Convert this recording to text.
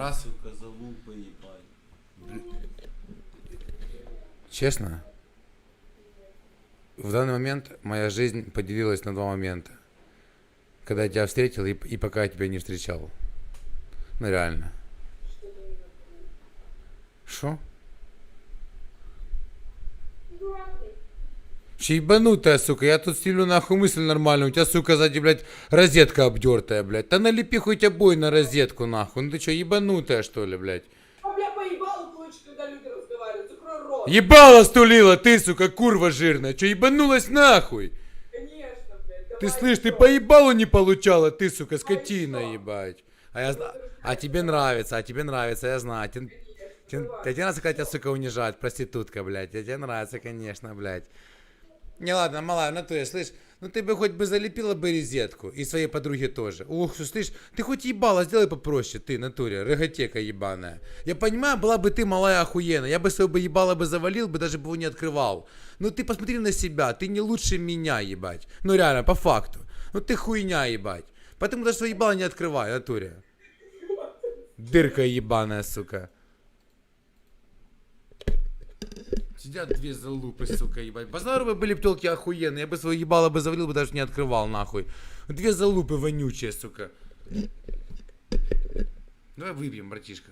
Раз. Сука, залупа ебать. Честно, в данный момент моя жизнь поделилась на два момента. Когда я тебя встретил и пока я тебя не встречал. Ну реально. Шо? Че ебанутая, сука, я тут стелю нахуй мысль нормально, у тебя, сука, сзади, блядь, розетка обдертая, блядь. Да налепи хоть обои на розетку, нахуй. Ну ты что, ебанутая, что ли, блядь? А бля, поебало получше, когда люди разговаривают. Закрой рот. Ебало стулила, ты, сука, курва жирная. Че, ебанулась нахуй? Конечно, блядь. Ты давай слышь, ты всё. по ебалу не получала, ты, сука, скотина, что? ебать. А тебе нравится, я знаю. Тебе нравится, когда тебя, сука, унижают, проститутка, блядь. Тебе нравится, конечно, блядь. Не, ладно, малая, в натуре, слышь, ну ты бы хоть бы залепила бы розетку, и своей подруге тоже. Ух, слышь, ты хоть ебала, сделай попроще, ты, натуре, роготека ебаная. Я понимаю, была бы ты малая охуенная, я бы своего бы ебала бы завалил бы, даже бы его не открывал. Ну ты посмотри на себя, ты не лучше меня, ебать. Ну реально, по факту. Ну ты хуйня, ебать. Поэтому даже свое ебало не открывай, натуре. Дырка ебаная, сука. Сидят две залупы, сука, ебать. Базаровы были б телки охуенные, я бы свое ебало бы завалил, бы даже не открывал, нахуй. Две залупы вонючие, сука. Давай выпьем, братишка.